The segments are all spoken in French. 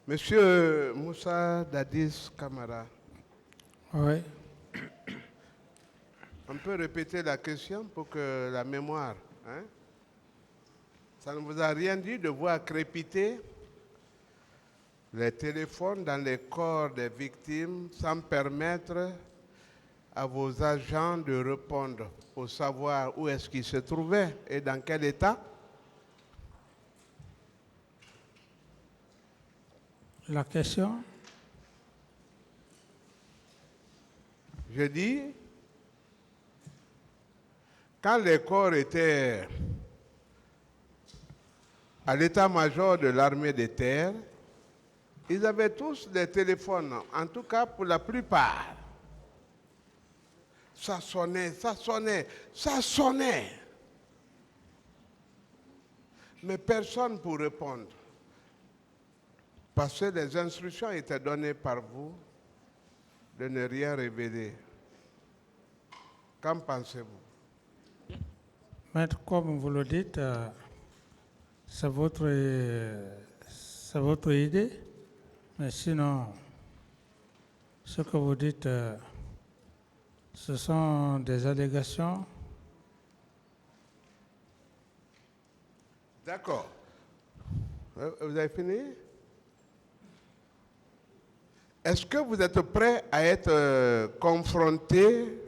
Monsieur Moussa Dadis Kamara. Oui. On peut répéter la question pour que la mémoire... Hein? Ça ne vous a rien dit de voir crépiter les téléphones dans les corps des victimes sans permettre à vos agents de répondre pour savoir où est-ce qu'ils se trouvaient et dans quel état? La question? Je dis, quand les corps étaient à l'état-major de l'armée de terre, ils avaient tous des téléphones, en tout cas pour la plupart. Ça sonnait, ça sonnait, ça sonnait. Mais personne pour répondre. Parce que les instructions étaient données par vous de ne rien révéler. Qu'en pensez-vous? Maître, comme vous le dites, c'est votre idée. Mais sinon, ce que vous dites, ce sont des allégations. D'accord. Vous avez fini? Est-ce que vous êtes prêt à être confronté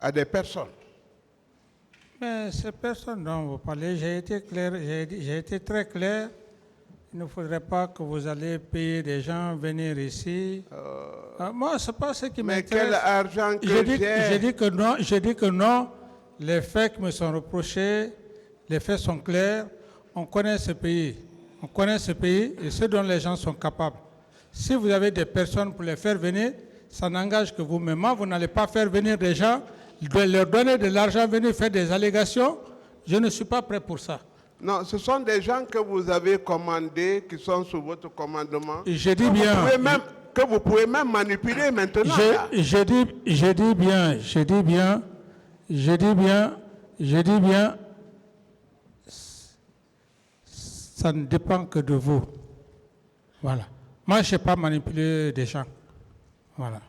à des personnes? Mais ces personnes dont vous parlez, j'ai été clair, j'ai été très clair. Il ne faudrait pas que vous allez payer des gens venir ici. Moi, c'est pas ce qui m'intéresse. Mais quel argent que j'ai dit que non. J'ai dit que non. Les faits qui me sont reprochés, les faits sont clairs. On connaît ce pays. On connaît ce pays et ce dont les gens sont capables. Si vous avez des personnes pour les faire venir, ça n'engage que vous-même. Vous n'allez pas faire venir des gens, leur donner de l'argent, venir faire des allégations. Je ne suis pas prêt pour ça. Non, ce sont des gens que vous avez commandés, qui sont sous votre commandement. Je dis bien. Que vous pouvez même manipuler maintenant. Je dis bien, ça ne dépend que de vous. Voilà. Moi, je n'ai pas manipulé des gens. Voilà.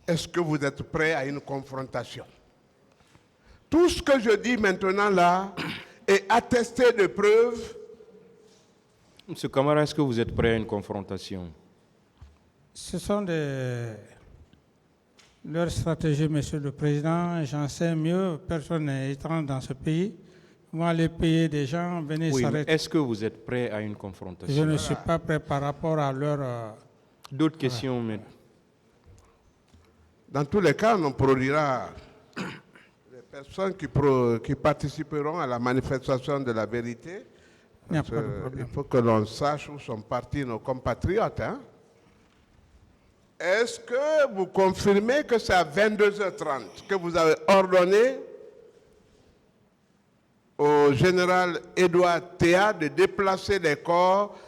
Est-ce que vous êtes prêt à une confrontation? Tout ce que je dis maintenant là est attesté de preuves. Monsieur Kamara, est-ce que vous êtes prêt à une confrontation? Ce sont leurs stratégies, Monsieur le Président. J'en sais mieux. Personne n'est étrange dans ce pays. Ils vont aller payer des gens, venir s'arrêter. Est-ce que vous êtes prêt à une confrontation? Je ne suis pas prêt par rapport à leur... D'autres questions, maître? Dans tous les cas, on produira les personnes qui participeront à la manifestation de la vérité. Il faut que l'on sache où sont partis nos compatriotes. Hein? Est-ce que vous confirmez que c'est à 22h30 que vous avez ordonné au général Édouard Théa de déplacer les corps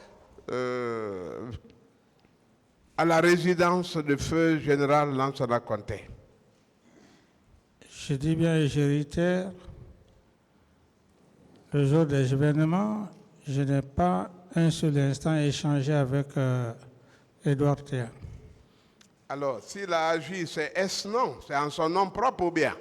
à la résidence de feu général Lansana Conté? Je dis bien et je réitère, le jour des événements, je n'ai pas un seul instant échangé avec Édouard Théa. Alors, s'il a agi, c'est est-ce non? C'est en son nom propre ou bien?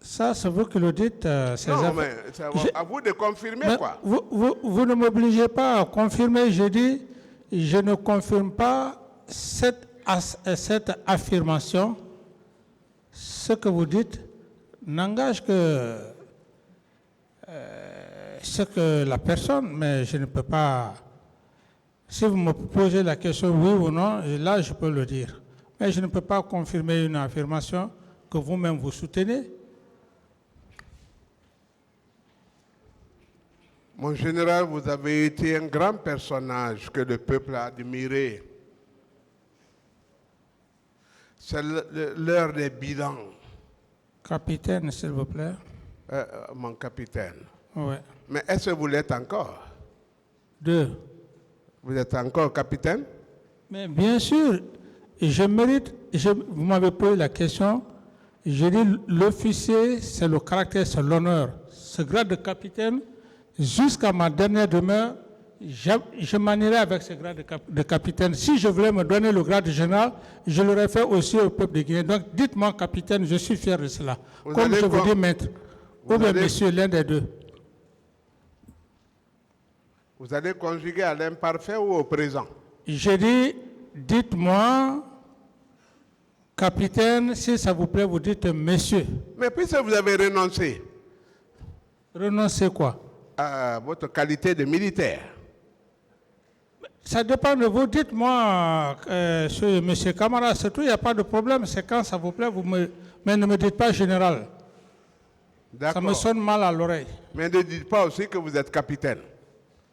Ça, c'est vous qui le dites. Non, mais c'est à vous de confirmer, mais quoi. Vous ne m'obligez pas à confirmer. Je dis, je ne confirme pas cette affirmation. Ce que vous dites n'engage que ce que la personne, mais je ne peux pas... Si vous me posez la question oui ou non, là je peux le dire. Mais je ne peux pas confirmer une affirmation que vous-même vous soutenez. Mon général, vous avez été un grand personnage que le peuple a admiré. C'est l'heure des bilans. Capitaine, s'il vous plaît. Mon capitaine. Oui. Mais est-ce que vous l'êtes encore? Deux. Vous êtes encore capitaine? Mais bien sûr, je mérite, vous m'avez posé la question, J'ai dit, l'officier, c'est le caractère, c'est l'honneur. Ce grade de capitaine, jusqu'à ma dernière demeure, je manierai avec ce grade de capitaine. Si je voulais me donner le grade de général, je l'aurais fait aussi au peuple de Guinée. Donc, dites-moi, capitaine, je suis fier de cela. Comme je vous dis, maître, ou bien monsieur, l'un des deux. Vous allez conjuguer à l'imparfait ou au présent? J'ai dit, dites-moi, capitaine, si ça vous plaît, vous dites monsieur. Mais puisque vous avez renoncé Renoncez quoi? à votre qualité de militaire, Ça dépend de vous. Dites-moi, monsieur Camara, surtout, il n'y a pas de problème. C'est quand ça vous plaît, mais ne me dites pas général. Ça me sonne mal à l'oreille. Mais ne dites pas aussi que vous êtes capitaine.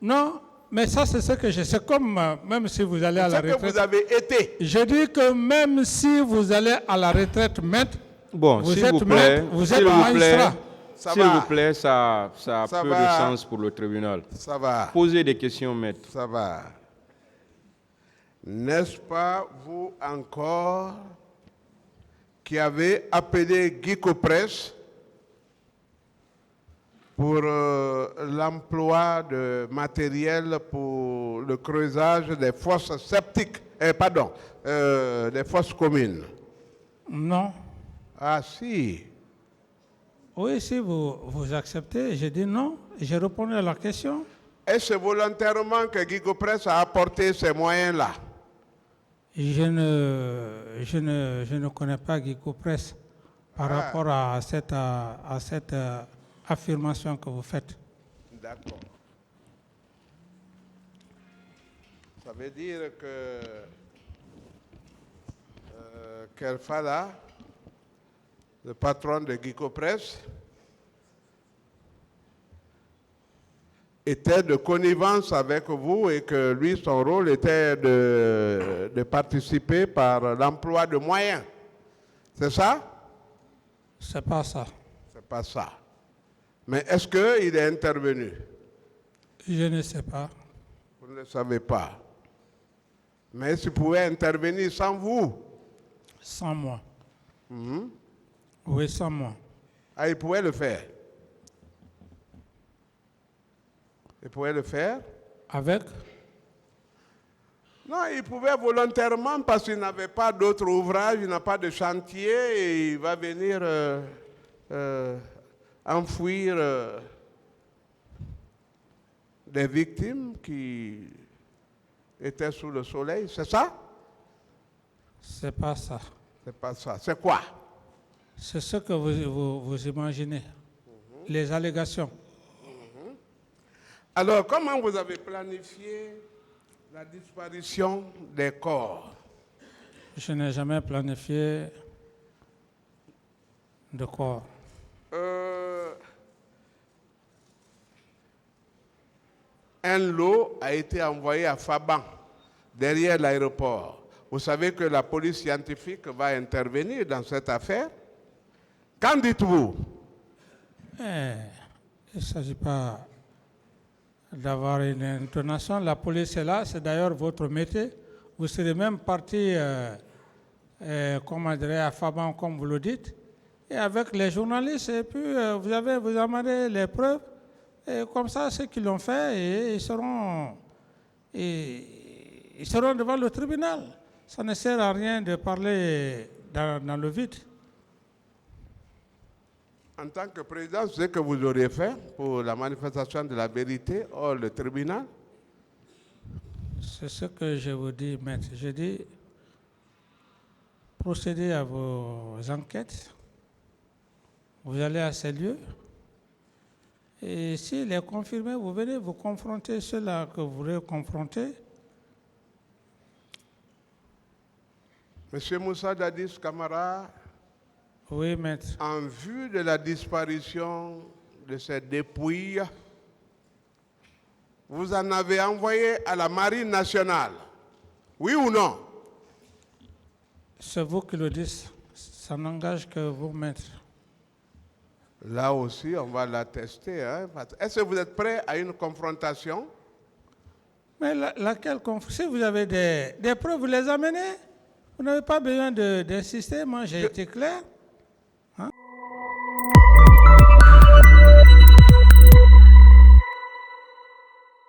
Non, mais ça, c'est ce que je sais. Comme même si vous allez à la C'est ce que retraite. vous avez été. Je dis que même si vous allez à la retraite, maître, Bon, vous s'il êtes vous plaît, maître, vous s'il êtes vous plaît, magistrat. Ça s'il va. vous plaît, ça a Ça peu va. de sens pour le tribunal. Ça va, Posez des questions, maître. ça va. N'est-ce pas vous encore qui avez appelé Guy Copresse pour l'emploi de matériel pour le creusage des fosses septiques, des fosses communes? Non. Ah si. Oui, si vous acceptez, je dis non. J'ai répondu à la question. Est-ce volontairement que Guy Copresse a apporté ces moyens-là? Je ne connais pas Guy Copresse par rapport à cette affirmation que vous faites. D'accord. Ça veut dire que Kerfala, le patron de Guy Copresse, était de connivence avec vous et que lui, son rôle était de participer par l'emploi de moyens. C'est ça? C'est pas ça. C'est pas ça. Mais est-ce qu'il est intervenu? Je ne sais pas. Vous ne le savez pas. Mais est-ce qu'il pouvait intervenir sans vous? Sans moi. Oui, sans moi. Ah, il pouvait le faire. Il pouvait le faire? Avec? Non, il pouvait volontairement parce qu'il n'avait pas d'autre ouvrage, il n'a pas de chantier et il va venir enfouir des victimes qui étaient sous le soleil. C'est ça? C'est pas ça. C'est pas ça. C'est quoi? C'est ce que vous imaginez. Les allégations. Alors, comment vous avez planifié la disparition des corps? Je n'ai jamais planifié de corps. Un lot a été envoyé à Faban, derrière l'aéroport. Vous savez que la police scientifique va intervenir dans cette affaire. Qu'en dites-vous? Il ne s'agit pas d'avoir une intonation. La police est là, c'est d'ailleurs votre métier. Vous serez même parti, comment dirais, à Faban, comme vous le dites, et avec les journalistes, et puis vous amenez les preuves, et comme ça, ceux qui l'ont fait, et ils seront devant le tribunal. Ça ne sert à rien de parler dans le vide. En tant que président, ce que vous auriez fait pour la manifestation de la vérité hors le tribunal? C'est ce que je vous dis, maître. Je dis, procédez à vos enquêtes. Vous allez à ces lieux. Et s'il est confirmé, vous venez vous confronter ceux-là que vous voulez confronter. Monsieur Moussa Dadis Camara, Oui, maître. en vue de la disparition de ces dépouilles, vous en avez envoyé à la Marine nationale. Oui ou non? C'est vous qui le dites. Ça n'engage que vous, maître. Là aussi, on va l'attester. Hein? Est-ce que vous êtes prêt à une confrontation? Mais laquelle confrontation? Si vous avez des preuves, vous les amenez. Vous n'avez pas besoin d'insister. Moi, j'ai été clair.